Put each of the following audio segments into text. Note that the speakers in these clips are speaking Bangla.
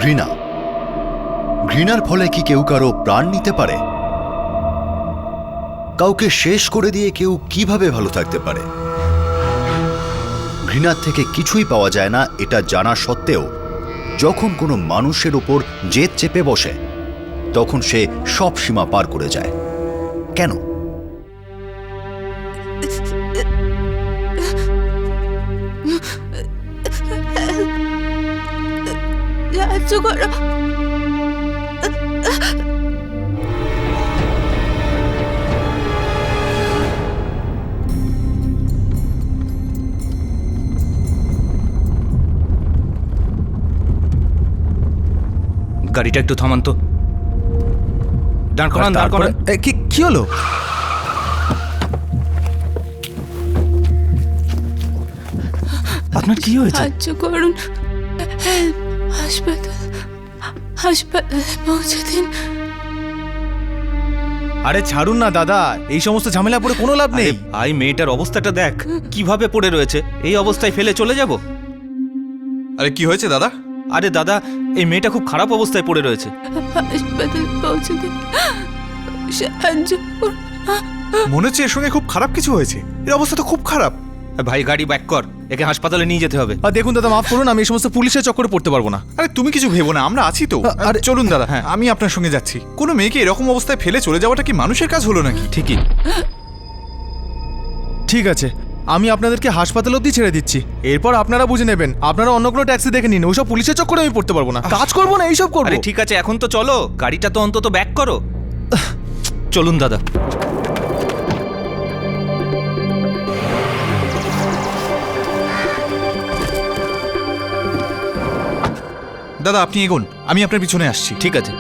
ঘৃণা। ঘৃণার ফলে কি কেউ কারো প্রাণ নিতে পারে? কাউকে শেষ করে দিয়ে কেউ কিভাবে ভালো থাকতে পারে? ঘৃণার থেকে কিছুই পাওয়া যায় না এটা জানা সত্ত্বেও যখন কোনো মানুষের উপর জেদ চেপে বসে তখন সে সব সীমা পার করে যায়। কেন? গাড়িটা একটু থামান তো। দাঁড় করান, দাঁড় করান। কি হলো? আপনার কি হয়েছে? সাহায্য করুন, হাসপাতালে পৌঁছে দিন। আরে ছাড়ুন না দাদা, এই সমস্ত ঝামেলা পড়ে কোনো লাভ নেই। ভাই, মেয়েটার অবস্থাটা দেখ কিভাবে পড়ে রয়েছে। এই অবস্থায় ফেলে চলে যাব? আরে কি হয়েছে দাদা? আরে দাদা, এই মেয়েটা খুব খারাপ অবস্থায় পড়ে রয়েছে। হাসপাতালে পৌঁছে দিন, সাহায্য করুন। মনে হচ্ছে এর সঙ্গে খুব খারাপ কিছু হয়েছে। এর অবস্থা তো খুব খারাপ। ভাই, গাড়ি ব্যাক কর, একে হাসপাতালে নিয়ে যেতে হবে। আর দেখুন দাদা, মাফ করুন, আমি এই সমস্ত পুলিশের চক্করে পড়তে পারবো না। আরে তুমি কিছু ভেবো না, আমরা আছি তো। আরে চলুন দাদা, হ্যাঁ। আমি আপনার সঙ্গে যাচ্ছি। কোনো মেয়েকে এরকম অবস্থায় ফেলে চলে যাওয়াটা কি মানুষের কাজ হলো নাকি? ঠিকই। ঠিক আছে, আমি আপনাদেরকে হাসপাতাল অবধি ছেড়ে দিচ্ছি। এরপর আপনারা বুঝে নেবেন, আপনারা অন্য কোনো ট্যাক্সি দেখে নিন। ওইসব পুলিশের চক্করে আমি পড়তে পারবো না, কাজ করবো না, এইসব করবো। আরে ঠিক আছে, এখন তো চলো, গাড়িটা তো অন্তত ব্যাক করো। চলুন দাদা। দাদা আপনি এগোন, আমি আপনার পিছনে আসছি। ঠিক আছে।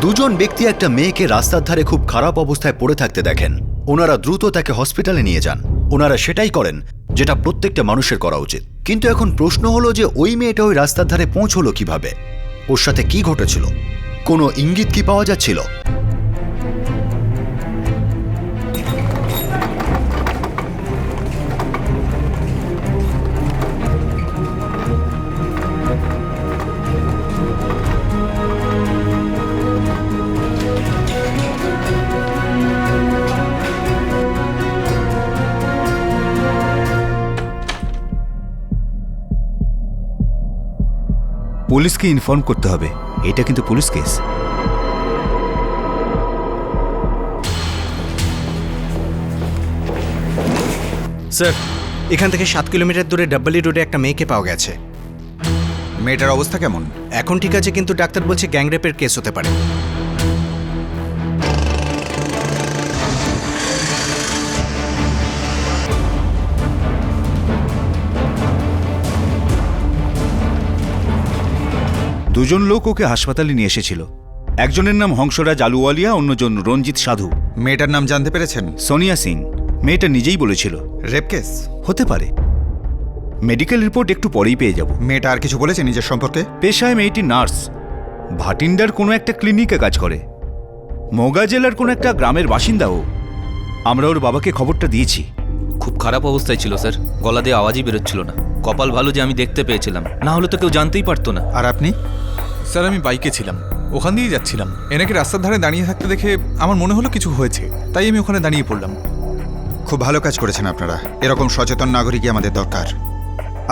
দুজন ব্যক্তি একটা মেয়েকে রাস্তার ধারে খুব খারাপ অবস্থায় পড়ে থাকতে দেখেন। ওনারা দ্রুত তাকে হসপিটালে নিয়ে যান। ওনারা সেটাই করেন যেটা প্রত্যেকটা মানুষের করা উচিত। কিন্তু এখন প্রশ্ন হলো যে ওই মেয়েটা ওই রাস্তার ধারে পৌঁছলো কিভাবে? ওর সাথে কি ঘটেছিল? কোনো ইঙ্গিত কি পাওয়া যাচ্ছিল? পুলিশকে ইনফর্ম করতে হবে, এটা কিন্তু পুলিশ কেস। স্যার, এখান থেকে 7 কিলোমিটার দূরে ডাব্বালি রোডে একটা মেয়েকে পাওয়া গেছে। মেয়েটার অবস্থা কেমন? এখন ঠিক আছে, কিন্তু ডাক্তার বলছে গ্যাংরেপের কেস হতে পারে। দুজন লোক ওকে হাসপাতালে নিয়ে এসেছিল। একজনের নাম হংসরাজ আলুওয়ালিয়া, অন্যজন রঞ্জিত সাধু। মেয়েটার নাম জানতে পেরেছেন? সোনিয়া সিং। মেয়েটা নিজেই বলেছিল। রেপ কেস হতে পারে, মেডিকেল রিপোর্ট একটু পরেই পেয়ে যাব। মেয়েটা আর কিছু বলেছে নিজের সম্পর্কে? পেশায় মেয়েটি নার্স, ভাটিন্ডার কোনো একটা ক্লিনিকে কাজ করে। মোগা জেলার কোনো একটা গ্রামের বাসিন্দাও। আমরা ওর বাবাকে খবরটা দিয়েছি। খুব খারাপ অবস্থায় ছিল স্যার, গলা দিয়ে আওয়াজই বেরোচ্ছিল না। কপাল ভালো যে আমি দেখতে পেয়েছিলাম, না হলে তো কেউ জানতেই পারতো না। আর আপনি? স্যার আমি বাইকে ছিলাম, ওখান দিয়েই যাচ্ছিলাম। এনাকে রাস্তার ধারে দাঁড়িয়ে থাকতে দেখে আমার মনে হলো কিছু হয়েছে, তাই আমি ওখানে দাঁড়িয়ে পড়লাম। খুব ভালো কাজ করেছেন আপনারা। এরকম সচেতন নাগরিকই আমাদের দরকার।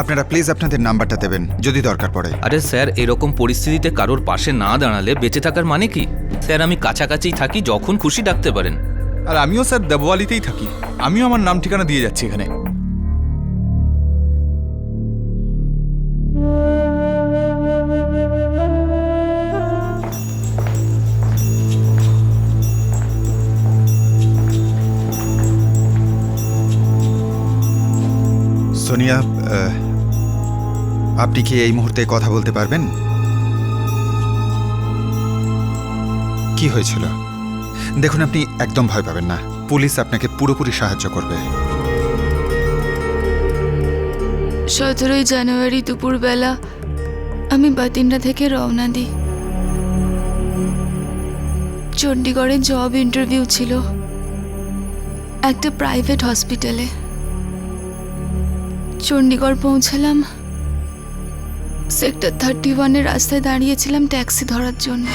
আপনারা প্লিজ আপনাদের নাম্বারটা দেবেন যদি দরকার পড়ে। আরে স্যার, এরকম পরিস্থিতিতে কারোর পাশে না দাঁড়ালে বেঁচে থাকার মানে কি? স্যার আমি কাছাকাছি থাকি, যখন খুশি ডাকতে পারেন। আর আমিও স্যার দেবওয়ালিতেই থাকি, আমিও আমার নাম ঠিকানা দিয়ে যাচ্ছি এখানে। সোনিয়া, আপনি কি এই মুহূর্তে কথা বলতে পারবেন? কি হয়েছিল? দেখুন, আপনি একদম ভয় পাবেন না, পুলিশ আপনাকে পুরোপুরি সাহায্য করবে। 17 জানুয়ারি দুপুরবেলা আমি বাতিন্ডা থেকে রওনা দিই। চণ্ডীগড়ে জব ইন্টারভিউ ছিল একটা প্রাইভেট হসপিটালে। চণ্ডীগড় পৌঁছালাম। সেক্টর 31-এর রাস্তায় দাঁড়িয়েছিলাম ট্যাক্সি ধরার জন্য।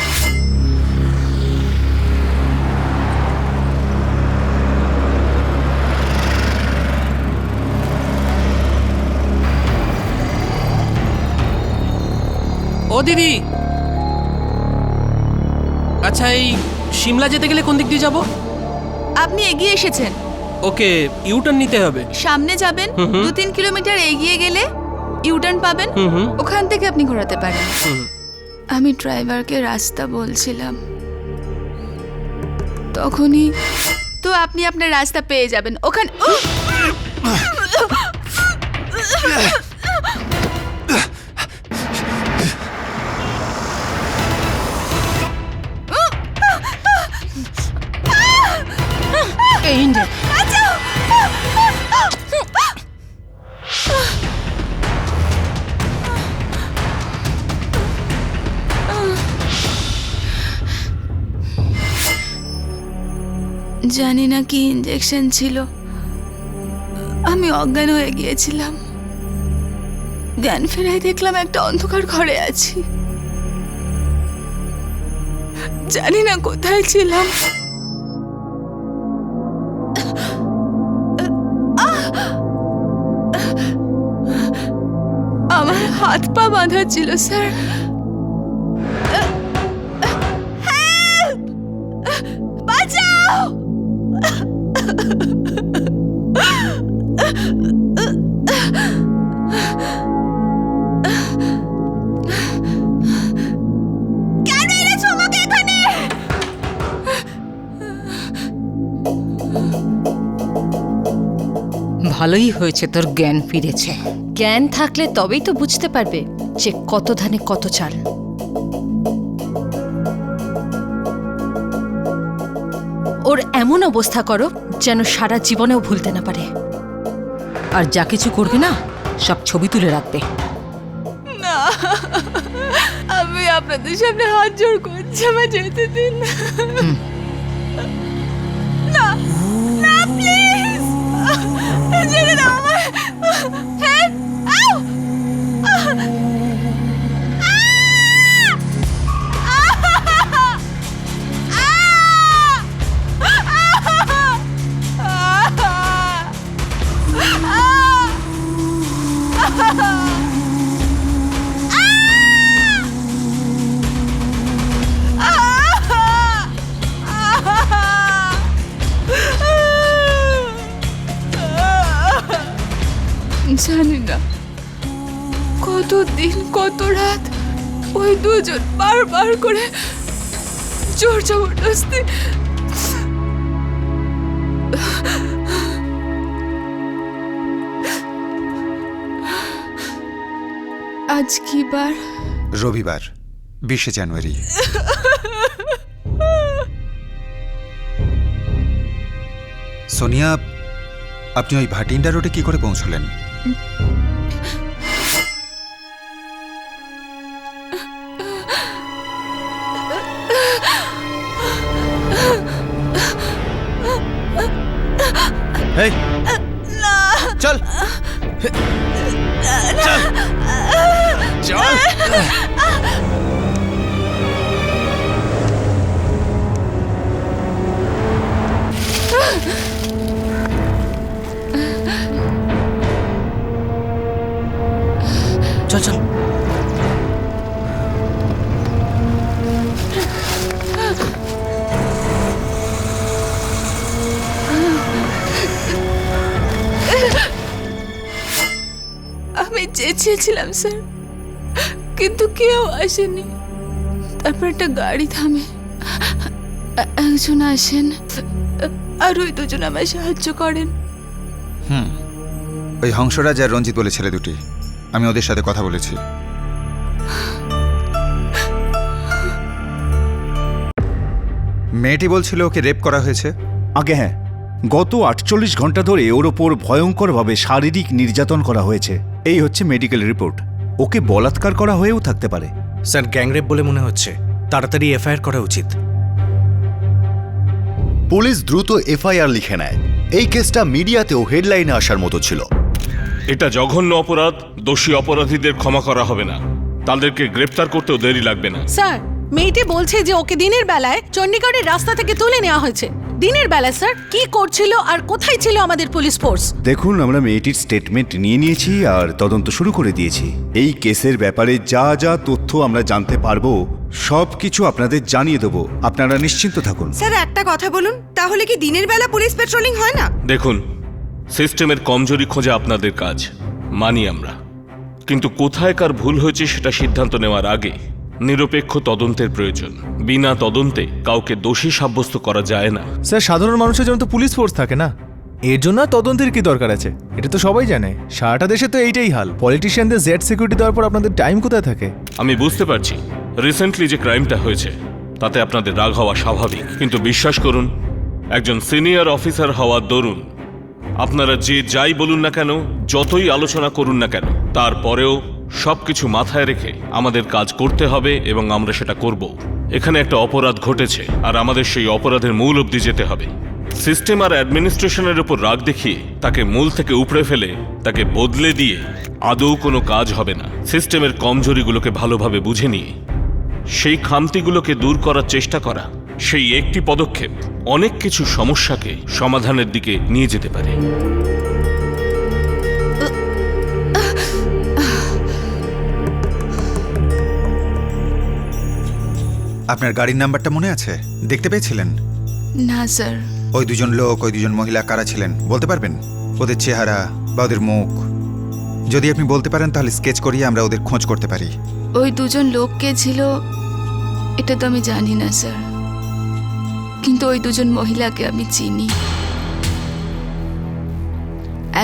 ও দিদি, আচ্ছা এই সিমলা যেতে গেলে কোন দিক দিয়ে যাব? আপনি এগিয়ে এসেছেন, ওকে, ইউটার্ন নিতে হবে। সামনে যাবেন, 2-3 কিলোমিটার এগিয়ে গেলে ইউটার্ন পাবেন, ওখান থেকে আপনি ঘোরাতে পারেন। আমি ড্রাইভারকে রাস্তা বলছিলাম, তখনই তো আপনি আপনার রাস্তা পেয়ে যাবেন। ওখানে জানি না কি ইঞ্জেকশন ছিল, আমি অজ্ঞান হয়ে গিয়েছিলাম। জ্ঞান ফেরাই দেখলাম একটা অন্ধকার ঘরে আছি, জানি না কোথায় ছিলাম। আমার হাত পা বাঁধা ছিল স্যার। বাঁচাও! কেন এনেছো আমাকে এখানে? ভালোই হয়েছে তোর জ্ঞান ফিরেছে। জ্ঞান থাকলে তবেই তো বুঝতে পারবে যে কত ধানে কত চাল। ওর এমন অবস্থা করো যেন সারা জীবনেও ভুলতে না পারে। আর যা কিছু করবে না সব ছবি তুলে রাখবে। না, আমি আপনাদের সামনে হাত জোড় করছি, আমার যেতে দিন। না না, প্লিজ ছেড়ে দাও আমায়। হ্যাঁ, আউ! জানি না কতদিন কত রাত ওই দুজন বারবার করে জোর জবরদস্তি আজ কি বার? রবিবার 20শে জানুয়ারি। সোনিয়া, আপনি ওই ভাটিন্ডা রোডে কি করে পৌঁছলেন? এই চল চল চল। চল চল। আমি চেয়েছিলাম স্যার, কিন্তু কেউ আসেনি। তারপর একটা গাড়ি থামে, একজন আসেন আর ওই দুজন আমায় সাহায্য করেন। ওই হংসরাজ আর রঞ্জিত বলে ছেলে দুটি, আমি ওদের সাথে কথা বলেছি। মেয়েটি বলছিল ওকে রেপ করা হয়েছে। আগে হ্যাঁ, গত 48 ঘন্টা ধরে ওর ওপর ভয়ঙ্করভাবে শারীরিক নির্যাতন করা হয়েছে। এই হচ্ছে মেডিকেল রিপোর্ট। ওকে বলাৎকার করা হয়েও থাকতে পারে। স্যার, গ্যাংরেপ বলে মনে হচ্ছে, তাড়াতাড়ি এফআইআর করা উচিত। পুলিশ দ্রুত এফআইআর লিখে নেয়। এই কেসটা মিডিয়াতেও হেডলাইনে আসার মতো ছিল। এটা জঘন্য অপরাধ, দোষী অপরাধীদের ক্ষমা করা হবে না, তাদেরকে গ্রেপ্তার করতেও দেরি লাগবে না। স্যার, মেয়েটি বলছে যে ওকে দিনের বেলায় চণ্ডীগড়ের রাস্তা থেকে তুলে নেওয়া হয়েছে। দিনের বেলায় স্যার কি করছিল আর কোথায় ছিল আমাদের পুলিশ ফোর্স? দেখুন, আমরা মেয়েটির স্টেটমেন্ট নিয়ে নিয়েছি আর তদন্ত শুরু করে দিয়েছি। এই কেসের ব্যাপারে যা যা তথ্য আমরা জানতে পারবো সব কিছু আপনাদের জানিয়ে দেবো, আপনারা নিশ্চিন্ত থাকুন। স্যার একটা কথা বলুন, তাহলে কি দিনের বেলা পুলিশ পেট্রোলিং হয় না? দেখুন, সিস্টেমের কমজোরি খোঁজা আপনাদের কাজ, মানি আমরা, কিন্তু কোথায় কার ভুল হয়েছে সেটা সিদ্ধান্ত নেওয়ার আগে নিরপেক্ষ তদন্তের প্রয়োজন। বিনা তদন্তে কাউকে দোষী সাব্যস্ত করা যায় না। স্যার, সাধারণ মানুষের জন্য তো পুলিশ ফোর্স থাকে না, এর জন্য আর তদন্তের কি দরকার আছে? এটা তো সবাই জানে, সারাটা দেশে তো এইটাই হাল। পলিটিশিয়ানদের জেড সিকিউরিটি দেওয়ার পর আপনাদের টাইম কোথায় থাকে? আমি বুঝতে পারছি রিসেন্টলি যে ক্রাইমটা হয়েছে তাতে আপনাদের রাগ হওয়া স্বাভাবিক, কিন্তু বিশ্বাস করুন, একজন সিনিয়র অফিসার হওয়ার দরুন আপনারা যে যাই বলুন না কেন, যতই আলোচনা করুন না কেন, তারপরেও সবকিছু মাথায় রেখে আমাদের কাজ করতে হবে এবং আমরা সেটা করব। এখানে একটা অপরাধ ঘটেছে আর আমাদের সেই অপরাধের মূল অবধি যেতে হবে। সিস্টেম আর অ্যাডমিনিস্ট্রেশনের উপর রাগ দেখিয়ে তাকে মূল থেকে উপড়ে ফেলে তাকে বদলে দিয়ে আদৌ কোনো কাজ হবে না। সিস্টেমের কমজোরিগুলোকে ভালোভাবে বুঝে নিয়ে সেই খামতিগুলোকে দূর করার চেষ্টা করা, সেই একটি পদক্ষেপ অনেক কিছু সমস্যাকে সমাধানের দিকে নিয়ে যেতে পারে। আপনার গাড়ির নাম্বারটা মনে আছে? দেখতে পেয়েছিলেন? না স্যার। ওই দুজন লোক, ওই দুজন মহিলা কারা ছিলেন বলতে পারবেন? ওদের চেহারা বা ওদের মুখ যদি আপনি বলতে পারেন তাহলে স্কেচ করিয়ে আমরা ওদের খোঁজ করতে পারি। ওই দুজন লোক কে ছিল এটা তো আমি জানি না স্যার, কিন্তু ওই দুজন মহিলাকে আমি চিনি।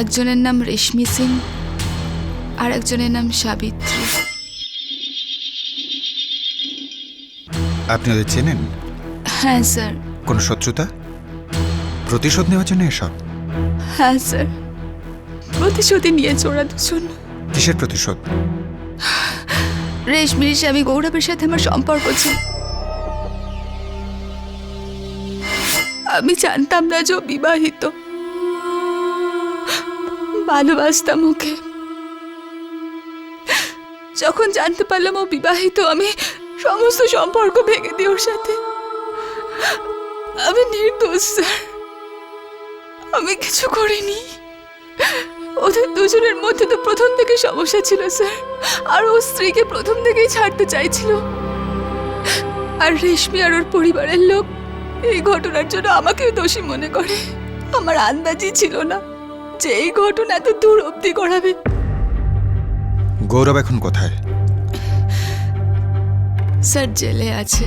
একজনের নাম রেশমি সিং আর একজনের নাম সাবিত্রী। আপনি ওদের চেনেন? হ্যাঁ স্যার। কোনো শত্রুতা, প্রতিশোধ নেওয়ার জন্য এসব? হ্যাঁ স্যার, প্রতিশোধই নিয়েছে ওরা দুজন। কিসের প্রতিশোধ? রেশমির স্বামী গৌরবের সাথে আমার সম্পর্ক ছিল। আমি জানতাম না যে ও বিবাহিত, ভালোবাসতাম ওকে। যখন জানতে পারলাম ও বিবাহিত, আমি সমস্ত সম্পর্ক ভেঙে দিই ওর সাথে। আমি নির্দোষ স্যার, আমি কিছু করিনি। ওদের দুজনের মধ্যে তো প্রথম থেকে সমস্যা ছিল স্যার, আর ও স্ত্রীকে প্রথম থেকেই ছাড়তে চাইছিল। আর রেশমি আর ওর পরিবারের লোক এই ঘটনার জন্য আমাকেও দোষী মনে করে। আমার আন্দাজই ছিল না যে এই ঘটনা এত দূর অবধি করাবে। গৌরব এখন কোথায়? স্যার জেলে আছে,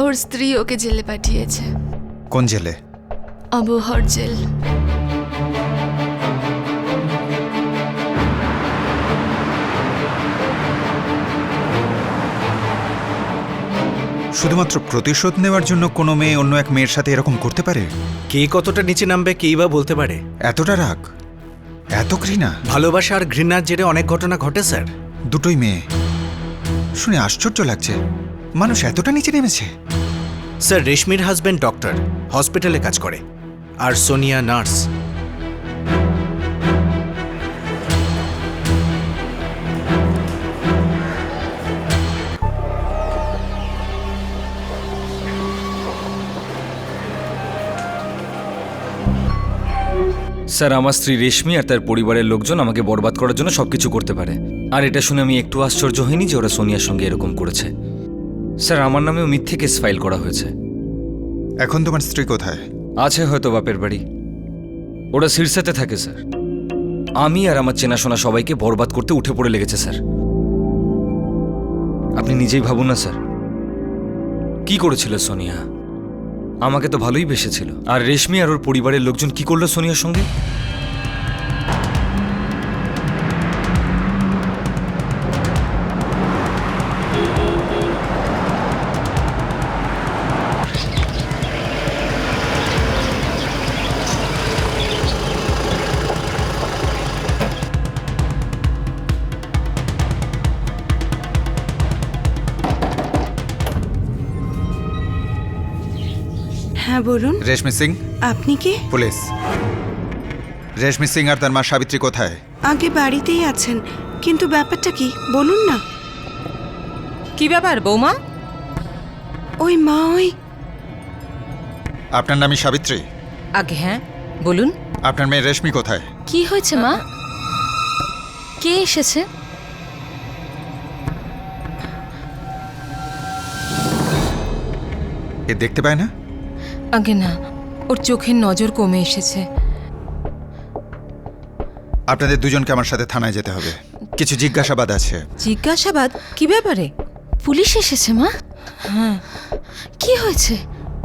ওর স্ত্রী ওকে জেলে পাঠিয়েছে। কোন জেলে? অবহর জেল। শুধুমাত্র প্রতিশোধ নেওয়ার জন্য কোনো মেয়ে অন্য এক মেয়ের সাথে এরকম করতে পারে? কে কতটা নিচে নামবে কেই বা বলতে পারে? এতটা রাগ, এত ঘৃণা? ভালোবাসা আর ঘৃণার জেরে অনেক ঘটনা ঘটে স্যার। দুটোই মেয়ে, শুনে আশ্চর্য লাগছে। মানুষ এতটা নিচে নেমেছে? স্যার, রেশমির হাজবেন্ড ডক্টর, হসপিটালে কাজ করে, আর সোনিয়া নার্স। স্যার, আমার স্ত্রী রেশমি আর তার পরিবারের লোকজন আমাকে বরবাদ করার জন্য সবকিছু করতে পারে, আর এটা শুনে আমি একটু আশ্চর্য হইনি যে ওরা সোনিয়ার সঙ্গে এরকম করেছে। স্যার, আমার নামেও মিথ্যে কেস ফাইল করা হয়েছে। এখন তোমার স্ত্রী কোথায়? আছে হয়তো বাপের বাড়ি, ওরা শীর্ষেতে থাকে স্যার। আমি আর আমার চেনাশোনা সবাইকে বরবাদ করতে উঠে পড়ে লেগেছে স্যার। আপনি নিজেই ভাবুন না স্যার, কি করেছিল সোনিয়া? আমাকে তো ভালোই বেসেছিল। আর রেশমি আর ওর পরিবারের লোকজন কি করলো সোনিয়ার সঙ্গে? হ্যাঁ বলুন। রেশমি সিং। আপনি কি? পুলিশ। রেশমি সিং আর তার মা সাবিত্রী কোথায়? আগে বাড়িতেই আছেন, কিন্তু ব্যাপারটা কি বলুন না। কি ব্যাপার বৌমা? ওই মা ওই আপনার নামই সাবিত্রী? আগে হ্যাঁ বলুন। আপনার মেয়ে রেশমি কোথায়? কি হয়েছে মা? কে এসেছে? এ দেখতে পায় না? আগে না, ওর চোখের নজর কমে এসেছে। আপনাদের দুজনকে আমার সাথে থানায় যেতে হবে, কিছু জিজ্ঞাসাবাদ আছে। জিজ্ঞাসাবাদ? কি ব্যাপারে? পুলিশ এসেছে মা? হ্যাঁ। কি হয়েছে?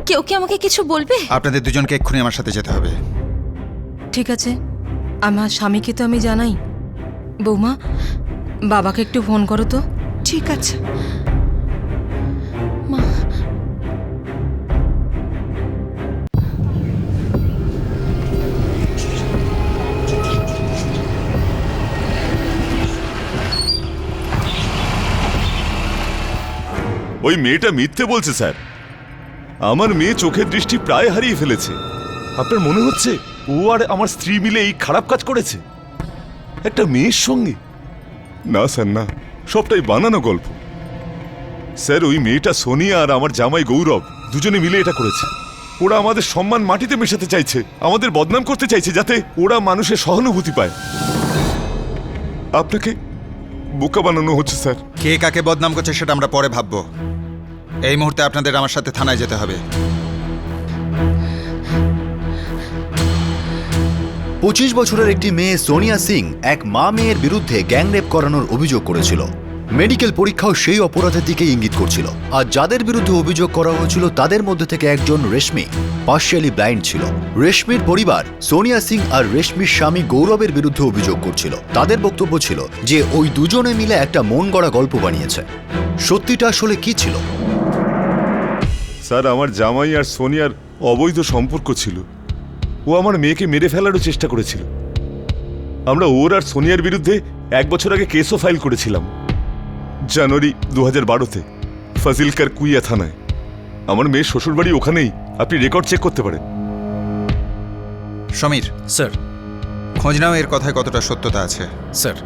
কেউ কি আমাকে কিছু বলবে? আপনাদের দুজনকে এক্ষুনি আমার সাথে যেতে হবে। ঠিক আছে, আমার স্বামীকে তো আমি জানাই। বৌমা, বাবাকে একটু ফোন করো তো। ঠিক আছে। মা, ওই মেয়েটা মিথ্যে বলছে স্যার। আমার মেয়ে চোখের দৃষ্টি প্রায় হারিয়ে ফেলেছে। আপনার মনে হচ্ছে ও আর আমার স্ত্রী মিলে এই খারাপ কাজ করেছে একটা মেয়ের সঙ্গে? না স্যার, না, সবটাই বানানো গল্প। স্যার, ওই মেয়েটা সোনিয়া আর আমার জামাই গৌরব দুজনে মিলে এটা করেছে। ওরা আমাদের সম্মান মাটিতে মেশাতে চাইছে, আমাদের বদনাম করতে চাইছে, যাতে ওরা মানুষের সহানুভূতি পায়। আপনাকে বোকা বানানো হচ্ছে স্যার। কে কাকে বদনাম করছে সেটা আমরা পরে ভাববো। এই মুহূর্তে আপনাদের আমার সাথে থানায় যেতে হবে। 25 বছরের একটি মেয়ে সোনিয়া সিং এক মা মেয়ের বিরুদ্ধে গ্যাংরেপ করানোর অভিযোগ করেছিল। মেডিকেল পরীক্ষাও সেই অপরাধের দিকে ইঙ্গিত করছিল। আর যাদের বিরুদ্ধে অভিযোগ করা হয়েছিল তাদের মধ্যে থেকে একজন রেশমি পার্শিয়ালি ব্লাইন্ড ছিল। রেশমির পরিবার সোনিয়া সিং আর রেশমির স্বামী গৌরবের বিরুদ্ধে অভিযোগ করছিল। তাদের বক্তব্য ছিল যে ওই দুজনে মিলে একটা মন গড়া গল্প বানিয়েছে। সত্যিটা আসলে কি ছিল? স্যার, আমার জামাই আর সোনিয়ার অবৈধ সম্পর্ক ছিল। ও আমার মেয়েকে মেরে ফেলারও চেষ্টা করেছিল। আমরা ওর আর সোনিয়ার বিরুদ্ধে 1 বছর আগে কেসও ফাইল করেছিলাম, জানুয়ারি 2012-তে ফাজিলকার কুইয়া থানায়। আমার মেয়ের শ্বশুরবাড়ি ওখানেই, আপনি রেকর্ড চেক করতে পারেন। সমীর স্যার। খোঁজ নাও এর কথায় কতটা সত্যতা আছে। স্যার।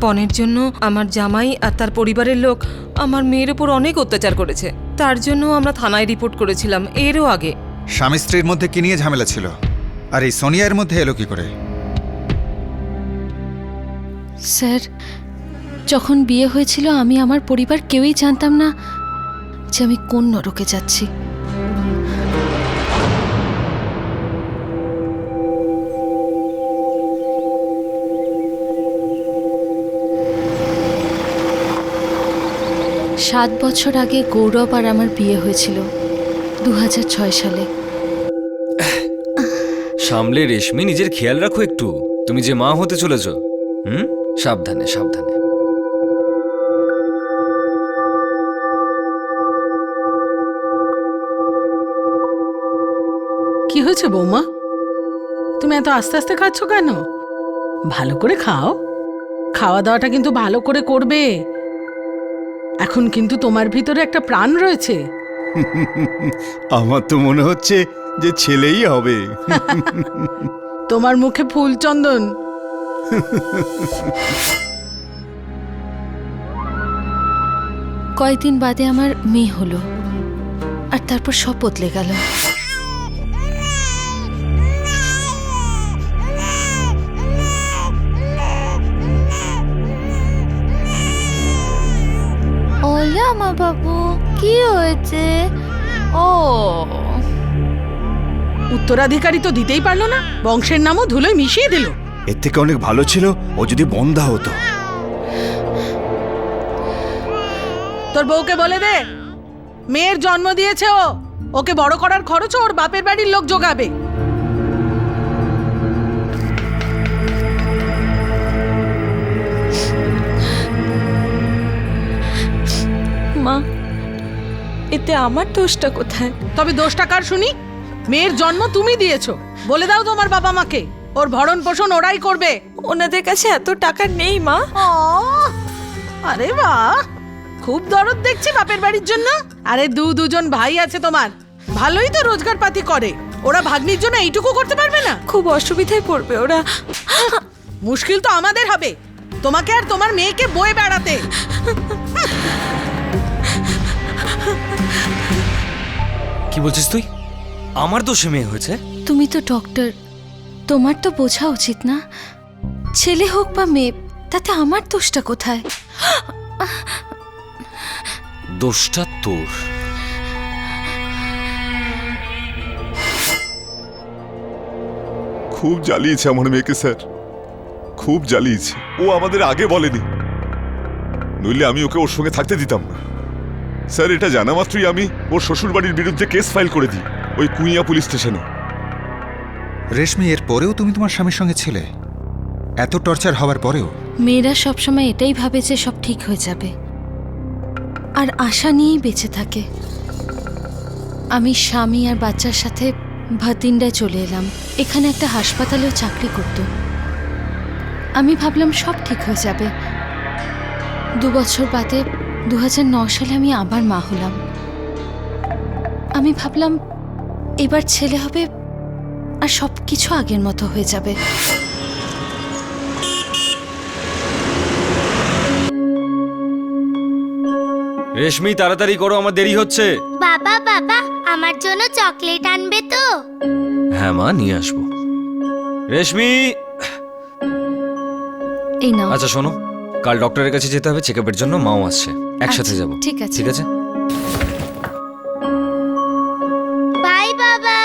পণের জন্য আমার জামাই আর তার পরিবারের লোক আমার মেয়ের উপর অনেক অত্যাচার করেছে। তার জন্য আমরা থানায় রিপোর্ট করেছিলাম এরও আগে। স্বামী স্ত্রীর মধ্যে কি নিয়ে ঝামেলা ছিল, আর এই সোনিয়ার মধ্যে এলো কি করে? স্যার, যখন বিয়ে হয়েছিল আমি আমার পরিবার কেউই জানতাম না যে আমি কোন নরকে যাচ্ছি। সাত বছর আগে গৌরব আর আমার বিয়ে হয়েছিল 2006 সালে। সামলে রেশমি, নিজের খেয়াল রাখো একটু। তুমি যে মা হতে চলেছ। সাবধানে সাবধানে। কি হয়েছে বৌমা? তুমি এত আস্তে আস্তে খাচ্ছ কেন? ভালো করে খাও। খাওয়া দাওয়াটা কিন্তু ভালো করে করবে। এখন কিন্তু তোমার ভিতরে একটা প্রাণ রয়েছে। আমার তো মনে হচ্ছে যে ছেলেই হবে। তোমার মুখে ফুল চন্দন। কয়েকদিন বাদে আমার মেয়ে হলো, আর তারপর সব বদলে গেল। ওলা মা বাবু, কি হয়েছে? ও, উত্তরাধিকারী তো দিতেই পারলো না, বংশের নামও ধুলোয় মিশিয়ে দিল। এর থেকে অনেক ভালো ছিল ও যদি বন্ধা হতো। তোর বউকে বলে দে, মেয়ের জন্ম দিয়েছে ও, ওকে বড় করার খরচ ওর বাপের বাড়ির লোক জোগাবে। মা, এতে আমার দোষটা কোথায়? তবে দোষটা কার শুনি? মেয়ের জন্ম তুমি দিয়েছো, বলে দাও তোমার বাবা মাকে। ওর ভরণ পোষণ ওরাই করবে। ওনাদের কাছে এত টাকা নেই মা। আরে বাহ, খুব দরদ দেখছি বাপের বাড়ির জন্য। আরে দুজন ভাই আছে তোমার, ভালোই তো রোজগার পাতি করে। ওরা ভাগ্নির জন্য এইটুকু করতে পারবে না? খুব অসুবিধায় পড়বে ওরা। মুশকিল তো আমাদের হবে, তোমাকে আর তোমার মেয়েকে বয়ে বেড়াতে। কি বলছিস তুই? আমার দোষে মেয়ে হয়েছে? তুমি তো ডক্টর, তোমার তো বোঝা উচিত না? ছেলে হোক বা মেয়ে, তাতে আমার দোষটা কোথায়? দোষটা তোর। খুব জ্বালিয়েছে আমার মেয়েকে স্যার, খুব জ্বালিয়েছে। ও আমাদের আগে বলেনি, নইলে আমি ওকে ওর সঙ্গে থাকতে দিতাম না। স্যার এটা জানা মাত্রই আমি ওর শ্বশুরবাড়ির বিরুদ্ধে কেস ফাইল করে দিই ওই কুইয়া পুলিশ স্টেশনে। রেশমি, এর পরেও তুমি তোমার স্বামীর সঙ্গে ছিলে, এত টর্চার হওয়ার পরেও? মেয়েরা সবসময় এটাই ভাবে যে সব ঠিক হয়ে যাবে, আর আশা নিয়েই বেঁচে থাকে। আমি স্বামী আর বাচ্চার সাথে ভাতিন্ডায় চলে এলাম। এখানে একটা হাসপাতালেও চাকরি করত। আমি ভাবলাম সব ঠিক হয়ে যাবে। 2 বছর বাদে 2009 সালে আমি আবার মা হলাম। আমি ভাবলাম এবার ছেলে হবে আর সব কিছু আগের মতো হয়ে যাবে। রেশমি তাড়াতাড়ি করো, আমার দেরি হচ্ছে। বাবা বাবা, আমার জন্য চকলেট আনবে তো? হ্যাঁ মা, নিয়ে আসবো। রেশমি, এই নাও। আচ্ছা শোনো, কাল ডক্টরের কাছে যেতে হবে চেকআপের জন্য, মাও আসছে, একসাথে যাব। ঠিক আছে। ঠিক আছে। বাই বাবা।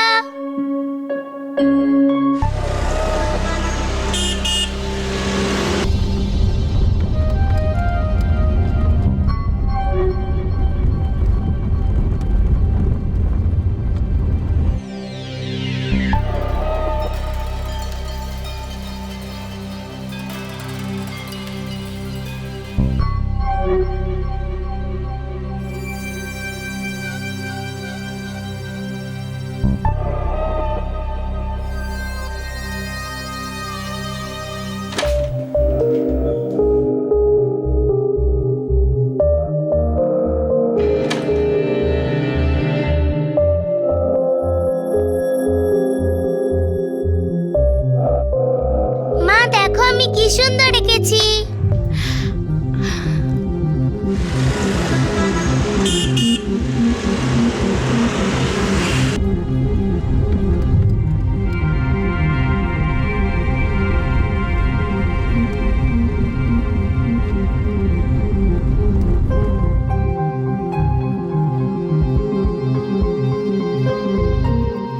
মা দেখো আমি কি সুন্দর এঁকেছি।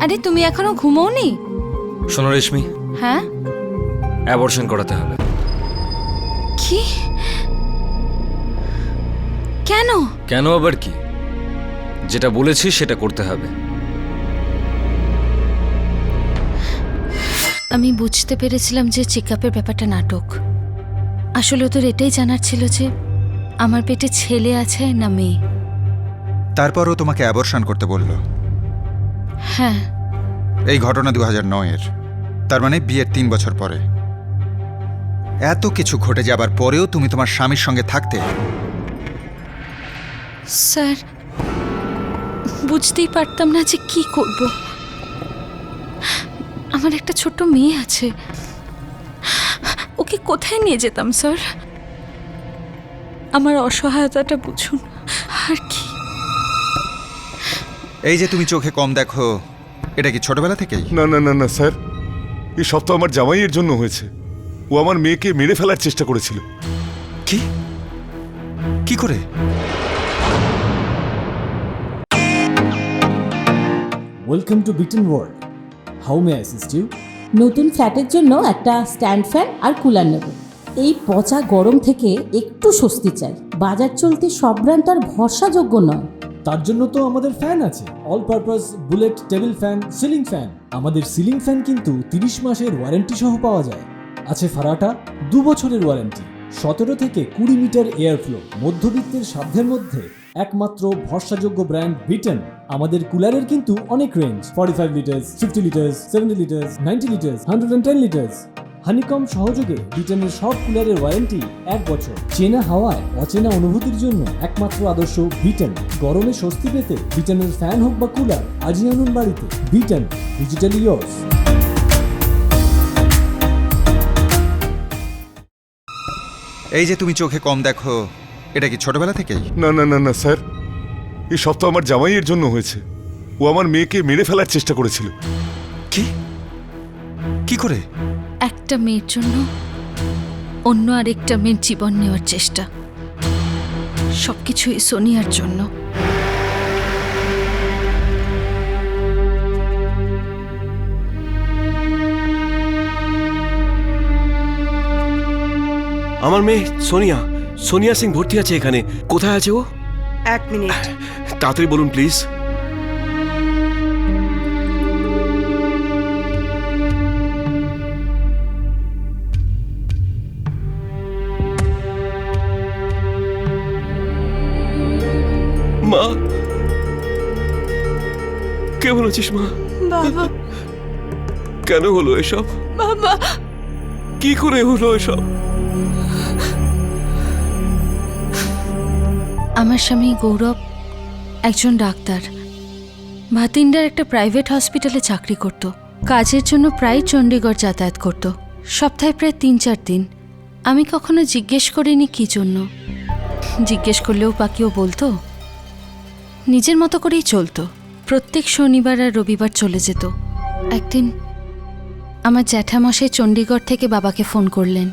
আরে তুমি এখনো ঘুমোওনি? শোনো রেশমি, হ্যাঁ? অ্যাবর্শন করাতে হবে। কি? কেন? কেন আবার কি? যেটা বলেছি সেটা করতে হবে। আমি বুঝতে পেরেছিলাম যে চেকআপের ব্যাপারটা নাটক। আসলে ওদের এটাই জানার ছিল যে আমার পেটে ছেলে আছে না মেয়ে। তারপরও তোমাকে অ্যাবর্শন করতে বলল? হ্যাঁ। এই ঘটনা 2009-এর, তার মানে বিয়ের 3 বছর পরে। এত কিছু ঘটে যাবার পরেও তুমি তোমার স্বামীর সঙ্গে থাকতে? স্যার, বুঝতেই পারতাম না যে কি করব। আমার একটা ছোট্ট মেয়ে আছে, ওকে কোথায় নিয়ে যেতাম স্যার? আমার অসহায়তাটা বুঝুন। আর কি? এই যে তুমি চোখে কম দেখো, এটা কি ছোটবেলা থেকেই? না না না না স্যার, এই সব তো আমার জামাইয়ের জন্য হয়েছে। ও আমার মেয়েকে মেরে ফেলার চেষ্টা করেছিল। কি? কি করে? ওয়েলকাম টু বিটেন world. How may I assist you? নতুন ফ্ল্যাটের জন্য একটা স্ট্যান্ড ফ্যান আর কুলার নেব। এই পচা গরম থেকে একটু স্বস্তি চাই। বাজার চলতে সব ব্র্যান্ড আর ভরসাযোগ্য নয়। তার জন্য তো আমাদের ফ্যান আছে, all purpose bullet table fan, ceiling fan. আমাদের সিলিং ফ্যান কিন্তু 30 মাসের ওয়ারেন্টি সহ পাওয়া যায়। আছে ফারাটা 2 বছরের ওয়ারেন্টি, 17 থেকে 20 মিটার এয়ার ফ্লো, মধ্যবিত্তের সাধ্যের মধ্যে একমাত্র ভরসাযোগ্য ব্র্যান্ড বিটেন। আমাদের কুলারের কিন্তু অনেক range, 45 litres, 50 litres, 70 litres, 90 litres, 110 litres. Honeycomb সহযোগে ব্রিটেনের সব কুলারের ওয়ারেন্টি 1 বছর। চেনা হাওয়ায় অচেনা অনুভূতির জন্য একমাত্র আদর্শ ব্রিটেন। গরমে স্বস্তি পেতে ব্রিটেনের ফ্যান হোক বা কুলার, আজই আনুন বাড়িতে। Britain, digitally yours. এই যে তুমি চোখে কম দেখো, এটা কি ছোটবেলা থেকেই? না না না না স্যার, এই সব তো আমার জামাইয়ের জন্য হয়েছে। ও আমার মেয়েকে মেরে ফেলার চেষ্টা করেছিল। কি করে? একটা মেয়ের জন্য অন্য আরেকটা মেয়ের জীবন নেওয়ার চেষ্টা, সবকিছুই সোনিয়ার জন্য। আমার মেয়ে সোনিয়া, সোনিয়া সিং ভর্তি আছে এখানে। কোথায় আছে ও? 1 মিনিট। তাড়াতাড়ি বলুন প্লিজ। মা, কেমন আছিস মা? বাবা, কেন হলো এসব? বাবা, কি করে হলো এসব? আমার স্বামী গৌরব একজন ডাক্তার, ভাতিন্ডার একটা প্রাইভেট হসপিটালে চাকরি করত। কাজের জন্য প্রায় চণ্ডীগড় যাতায়াত করত, সপ্তাহে প্রায় 3-4 দিন। আমি কখনো জিজ্ঞেস করিনি কি জন্য। জিজ্ঞেস করলেও পাকিও বলতো নিজের মতো করেই চলতো। প্রত্যেক শনিবার আর রবিবার চলে যেত। একদিন আমার জ্যাঠামশাই চণ্ডীগড় থেকে বাবাকে ফোন করলেন।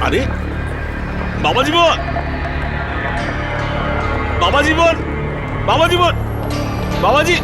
আরে বাবা জীবন, বাবা জীবন, বাবা জীবন, বাবাজি।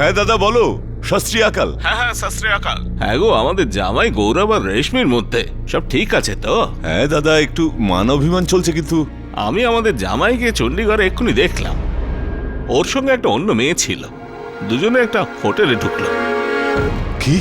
হ্যাঁ দাদা বলো। সৎ শ্রী আকাল। হ্যাঁ হ্যাঁ, সৎ শ্রী আকাল। হ্যাঁ গো, আমাদের জামাই গৌরব আর রেশমির মধ্যে সব ঠিক আছে তো? হ্যাঁ দাদা, একটু মান অভিমান চলছে, কিন্তু আমি আমাদের জামাইকে চণ্ডীগড়ে এক্ষুনি দেখলাম। ওর সঙ্গে একটা অন্য মেয়ে ছিল, দুজনে একটা হোটেলে ঢুকলো। কি?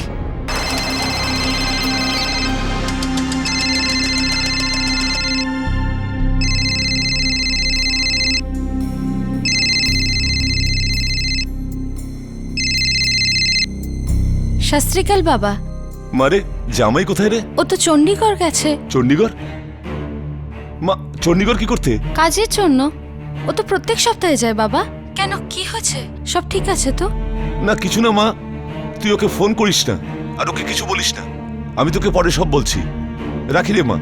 শাস্ত্রীকাল বাবা। মারে, জামাই কোথায় রে? ও তো চণ্ডীগড় গেছে। চণ্ডীগড়? মা, চণ্ডীগড় কি করতে? কাজের জন্য। ও তো প্রত্যেক সপ্তাহে যায় বাবা। কেন, কি হয়েছে? সব ঠিক আছে তো? না কিছু না মা, তুই ওকে ফোন করিস না আর ওকে কিছু বলিস না। আমি তোকে পরে সব বলছি। রাখি রে মা।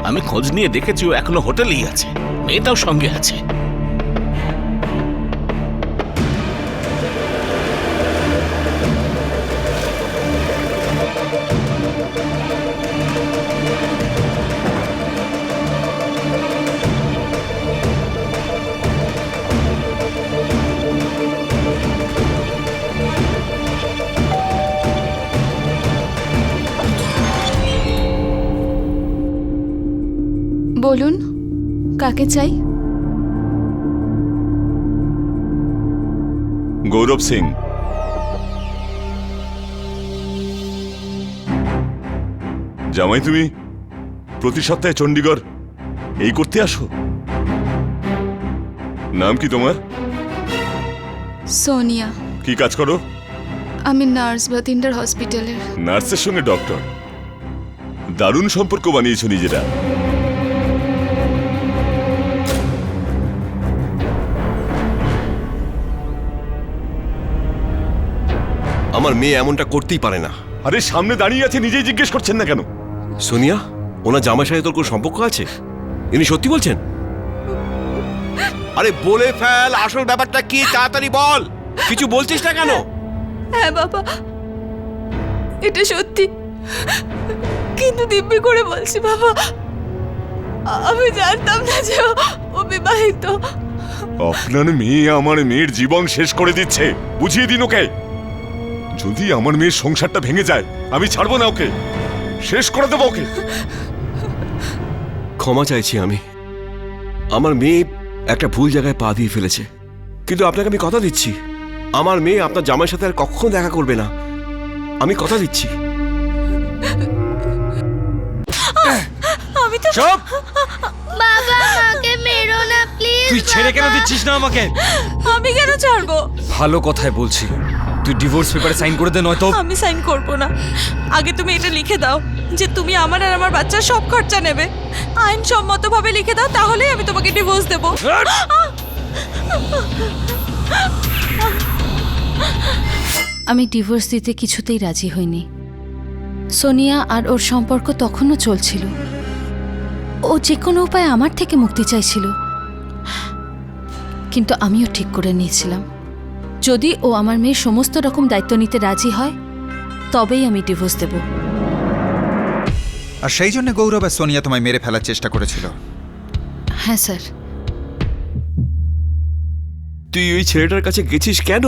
আমি খোঁজ নিয়ে দেখেছি ও এখনো হোটেলেই আছে, মেয়েটাও সঙ্গে আছে। বলুন, কাকে চাই? গৌরব সিং। জামাই, তুমি প্রতি সপ্তাহে চণ্ডীগড় এই করতে আসো? নাম কি তোমার? সোনিয়া। কি কাজ করো? আমি নার্স, ভাতিন্ডার হসপিটালের। নার্সের সঙ্গে ডক্টর, দারুণ সম্পর্ক বানিয়েছো নিজেরা। আমার মেয়ে এমনটা করতেই পারে না। আরে সামনে দাঁড়িয়ে আছে, নিজেই জিজ্ঞেস করছেন না কেন? সোনিয়া, ওনার জামাই সাথে তোর কোনো সম্পর্ক আছে? ইনি সত্যি বলছেন? আরে বলে ফেল, আসল ব্যাপারটা কি, তাড়াতাড়ি বল। কিছু বলছিস না কেন? হ্যাঁ বাবা, এটা সত্যি, কিন্তু দিব্যি করে বলছি বাবা, আমি জানতাম না যে ও বিবাহিত। আপনার মেয়ে আমার মেয়ের জীবন শেষ করে দিচ্ছে, বুঝিয়ে দিন ওকে। যদি আমার মেয়ের সংসারটা ভেঙে যায়, আমি ছাড়বো না ওকে, শেষ করে দেবো ওকে। ক্ষমা চাইছি আমি। আমার মেয়ে একটা ভুল জায়গায় পা দিয়ে ফেলেছে, কিন্তু আপনাকে আমি কথা দিচ্ছি, আমার মেয়ে আপনার জামাইয়ের সাথে আর কখনো দেখা করবে না। আমি কথা দিচ্ছি। আমি তো চুপ! বাবা আমাকে মেরো না প্লিজ। তুই ছেড়ে কেন দিচ্ছিস না আমাকে? আমি কেন ছাড়বো? ভালো কথাই বলছি, তুই ডিভোর্স পেপারে সাইন করে দে, নয়তো। আমি সাইন করব না। আগে তুমি এটা লিখে দাও যে তুমি আমার আর আমার বাচ্চার সব খরচা নেবে। আইনসম্মতভাবে লিখে দাও, তাহলেই আমি তোমাকে ডিভোর্স দেব। আমি ডিভোর্স দিতে কিছুতেই রাজি হইনি। সোনিয়া আর ওর সম্পর্ক তখনও চলছিল। ও যে কোনো উপায়ে আমার থেকে মুক্তি চাইছিল, কিন্তু আমিও ঠিক করে নিয়েছিলাম, যদি ও আমার মেয়ের সমস্ত রকম দায়িত্ব নিতে রাজি হয় তবেই আমি ডিভোর্স দেব। আর সেই জন্য গৌরব আর সোনিয়া তোমায় মেরে ফেলার চেষ্টা করেছিল। হ্যাঁ স্যার। তুই ওই ছেলেটার কাছে গেছিস কেন?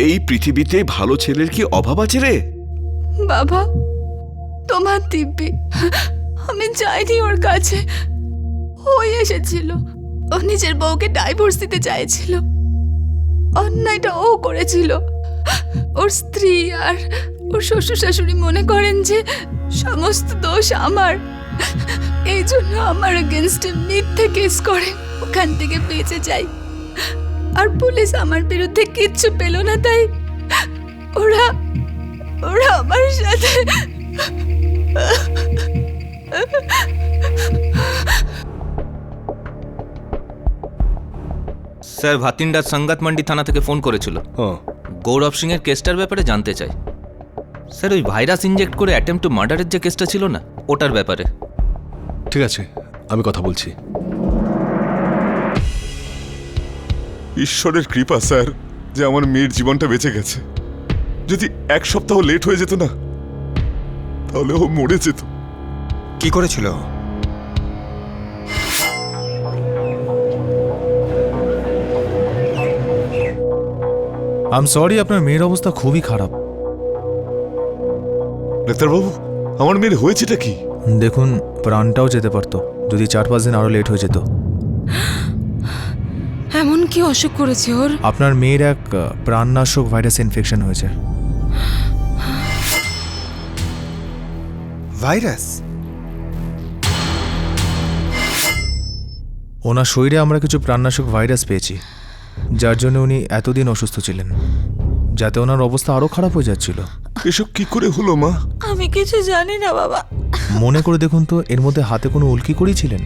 এই পৃথিবীতে ভালো ছেলের কি অভাব আছে রে? বাবা, তোমার দিব্যি, আমি যাইনি ওর কাছে, ওই এসেছিল। ও নিজের বউকে ডাইভোর্স দিতে চাইছিল। অন্যায়টা ও করেছিল। ওর স্ত্রী আর ওর শ্বশুর শাশুড়ি মনে করেন যে সমস্ত দোষ আমার, এই জন্য আমার এগেনস্টে মিথ্যে কেস করে ওখান থেকে বেঁচে যাই। আর পুলিশ আমার বিরুদ্ধে কিচ্ছু পেল না, তাই ওরা ওরা আমার সাথে। স্যার, ভাতিন্ডা সঙ্গাত মান্ডি থানা থেকে ফোন করেছিল। গৌরব সিং এর কেসটার ব্যাপারে জানতে চাই। স্যার, ওই ভাইরাস ইনজেক্ট করে অ্যাটেম্প টু মার্ডারের যে কেসটা ছিল না, ওটার ব্যাপারে। ঠিক আছে, আমি কথা বলছি। ঈশ্বরের কৃপা স্যার যে আমার মেয়ের জীবনটা বেঁচে গেছে। যদি এক সপ্তাহ লেট হয়ে যেত না, তাহলে ও মরে যেত। কি করেছিল? আই এম সরি, আপনার মেয়ের অবস্থা খুবই খারাপ। ডাক্তারবাবু, আমার মেয়ের হয়েছেটা কি? দেখুন, প্রাণটাও যেতে পারতো যদি 4-5 দিন আরো লেট হয়ে যেত। এমন কি অসুখ করেছে ওর? আপনার মেয়ের এক প্রাণনাশক ভাইরাস ইনফেকশন হয়েছে। ভাইরাস? ওনার শরীরে আমরা কিছু প্রাণনাশক ভাইরাস পেয়েছি, যার জন্য উনি এতদিন অসুস্থ ছিলেন, যাতে ওনার অবস্থা আরো খারাপ হয়ে যাচ্ছিল। এসব কি করে হলো মা? আমি কিছু জানি না বাবা। মনে করে দেখুন তো, এর মধ্যে হাতে কোনো উল্কি করেছিলেন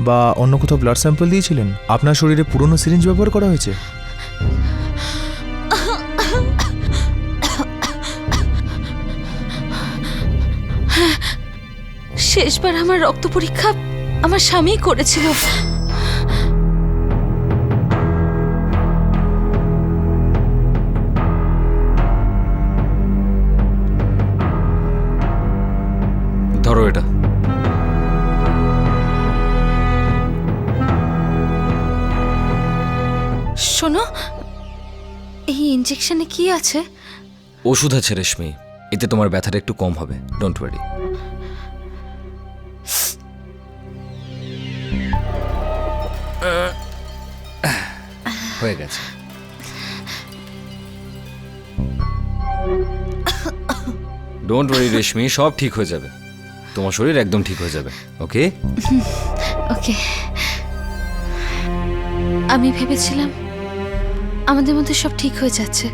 বা অন্য কোথাও ব্লাড স্যাম্পল দিয়েছিলেন? আপনার শরীরে পুরনো সিরিঞ্জ ব্যবহার করা হয়েছে? শেষবার আমার রক্ত পরীক্ষা আমার স্বামী করেছিল। ধরো এটা। শোনো, এই ইনজেকশনে কি আছে? ওষুধ আছে রেশমি, এতে তোমার ব্যথাটা একটু কম হবে, ডোন্ট ওয়ারি। হয়ে গেছে। ডোন্ট ওয়ারি রেশমি, সব ঠিক হয়ে যাবে, তোমার শরীর একদম ঠিক হয়ে যাবে। ওকে ওকে। আমি ভেবেছিলাম আমাদের মধ্যে সব ঠিক হয়ে যাচ্ছে,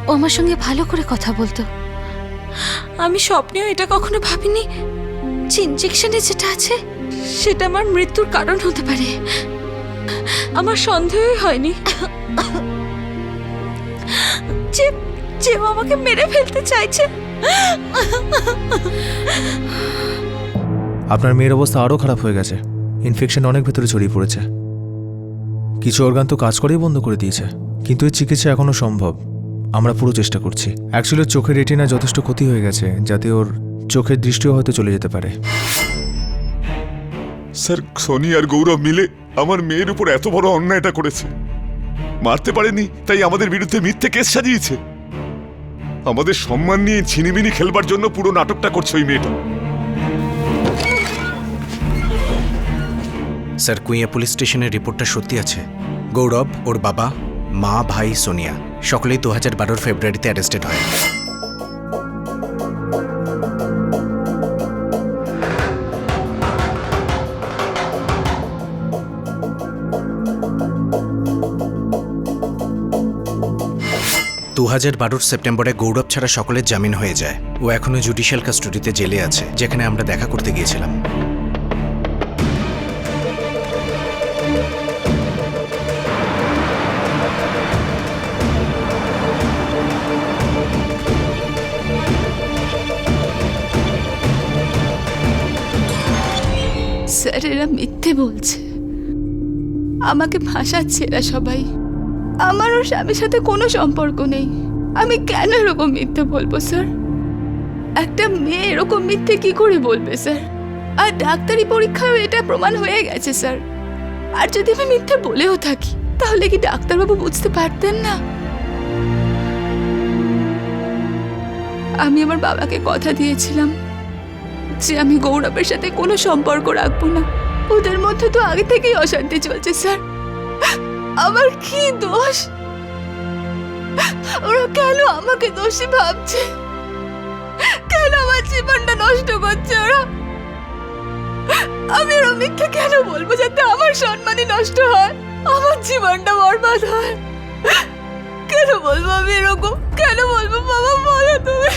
ও আমার সঙ্গে ভালো করে কথা বলতো। আমি স্বপ্নেও এটা কখনো ভাবিনি যে ইনজেকশনে যেটা আছে সেটা আমার মৃত্যুর কারণ হতে পারে। আমার সন্দেহই হয়নি যে যে ও আমাকে মেরে ফেলতে চাইছে। আপনার মেয়ের অবস্থা আরও খারাপ হয়ে গেছে। ইনফেকশন অনেক ভেতরে ছড়িয়ে পড়েছে। কিছু অর্গান তো কাজ করেই বন্ধ করে দিয়েছে, কিন্তু এর চিকিৎসা এখনও সম্ভব। আমরা পুরো চেষ্টা করছি। অ্যাকচুয়ালি চোখের রেটিনা যথেষ্ট ক্ষতি হয়ে গেছে, যাতে ওর চোখের দৃষ্টিও হয়তো চলে যেতে পারে। স্যার, সোনি আর গৌরব মিলে আমার মেয়ের উপর এত বড় অন্যায়টা করেছে। মারতে পারেনি, তাই আমাদের বিরুদ্ধে মিথ্যে কেস সাজিয়েছে। আমাদের সম্মান নিয়ে ছিনিমিনি খেলবার জন্য পুরো নাটকটা করছে ওই মেয়েটা। স্যার, কুইয়া পুলিশ স্টেশনের রিপোর্টটা সত্যি আছে। গৌরব, ওর বাবা, মা, ভাই সোনিয়া সকলেই 2012 ফেব্রুয়ারিতে অ্যারেস্টেড হয়। সেপ্টেম্বরে গৌরব ছাড়া সকলের জামিন হয়ে যায়। ও এখনো জুডিশিয়াল কাস্টডিতে জেলে আছে, যেখানে আমরা দেখা করতে গিয়েছিলাম। স্যার, এরা মিথ্যে বলছে, আমাকে ফাঁসাচ্ছে এরা সবাই। আমার ওর স্বামীর সাথে কোনো সম্পর্ক নেই। আমি কেন এরকম মিথ্যে বলবো স্যার? একটা মেয়ে এরকম মিথ্যে কি করে বলবে স্যার? আর ডাক্তারি পরীক্ষায় এটা প্রমাণ হয়ে গেছে স্যার। আর যদি আমি মিথ্যে বলেও থাকি, তাহলে কি ডাক্তারবাবু বুঝতে পারতেন না? আমি আমার বাবাকে কথা দিয়েছিলাম যে আমি গৌরবের সাথে কোনো সম্পর্ক রাখবো না। ওদের মধ্যে তো আগে থেকেই অশান্তি চলছে স্যার। আমার কি দোষ? ওরা কেন আমাকে দোষী ভাবছে? কেন আমার জীবনটা নষ্ট করছে ওরা? আমি ওরা মিথ্যে কেন বলবো যাতে আমার সম্মানই নষ্ট হয়, আমার জীবনটা বরবাদ হয়? কেন বলবো আমি এরকম? কেন বলবো? বাবা বলো তুমি।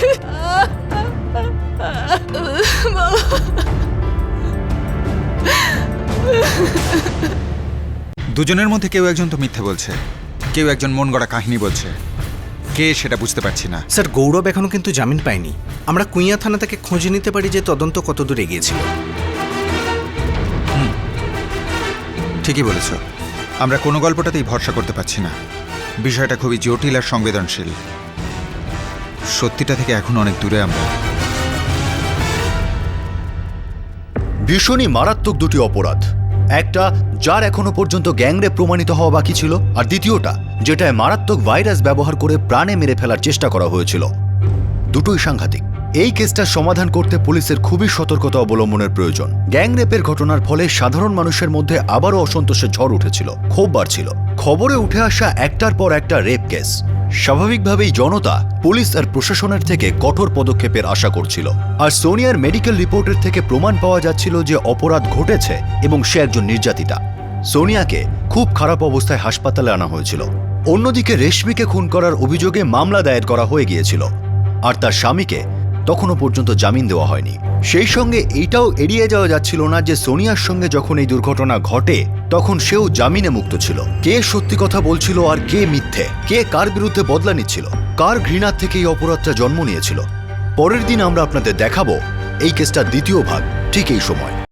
দুজনের মধ্যে কেউ একজন তো মিথ্যে বলছে, কেউ একজন মন গড়া কাহিনী বলছে। কে সেটা বুঝতে পারছি না। স্যার, গৌরব এখনো কিন্তু জামিন পায়নি। আমরা কুইয়া থানা থেকে খোঁজ নিতে পারি যে তদন্ত কতদূর এগিয়েছিল। ঠিকই বলেছ, আমরা কোনো গল্পটাতেই ভরসা করতে পারছি না। বিষয়টা খুবই জটিল আর সংবেদনশীল। সত্যিটা থেকে এখন অনেক দূরে আমরা। ভীষণই মারাত্মক দুটি অপরাধ। একটা যার এখনো পর্যন্ত গ্যাংরে প্রমাণিত হওয়া বাকি ছিল, আর দ্বিতীয়টা যেটায় মারাত্মক ভাইরাস ব্যবহার করে প্রাণে মেরে ফেলার চেষ্টা করা হয়েছিল। দুটোই সাংঘাতিক। এই কেসটার সমাধান করতে পুলিশের খুবই সতর্কতা অবলম্বনের প্রয়োজন। গ্যাংরেপের ঘটনার ফলে সাধারণ মানুষের মধ্যে আবারও অসন্তোষের ঝড় উঠেছিল, ক্ষোভ বাড়ছিল। খবরে উঠে আসা একটার পর একটা রেপ কেস। স্বাভাবিকভাবেই জনতা পুলিশ আর প্রশাসনের থেকে কঠোর পদক্ষেপের আশা করছিল। আর সোনিয়ার মেডিকেল রিপোর্টের থেকে প্রমাণ পাওয়া যাচ্ছিল যে অপরাধ ঘটেছে এবং সে একজন নির্যাতিতা। সোনিয়াকে খুব খারাপ অবস্থায় হাসপাতালে আনা হয়েছিল। অন্যদিকে রেশমিকে খুন করার অভিযোগে মামলা দায়ের করা হয়ে গিয়েছিল, আর তার স্বামীকে তখনও পর্যন্ত জামিন দেওয়া হয়নি। সেই সঙ্গে এইটাও এড়িয়ে যাওয়া যাচ্ছিল না যে সোনিয়ার সঙ্গে যখন এই দুর্ঘটনা ঘটে তখন সেও জামিনে মুক্ত ছিল। কে সত্যি কথা বলছিল আর কে মিথ্যে, কে কার বিরুদ্ধে বদলা নিচ্ছিল, কার ঘৃণা থেকে এই অপরাধটা জন্ম নিয়েছিল? পরের দিন আমরা আপনাদের দেখাবো এই কেসটার দ্বিতীয় ভাগ ঠিক এই সময়।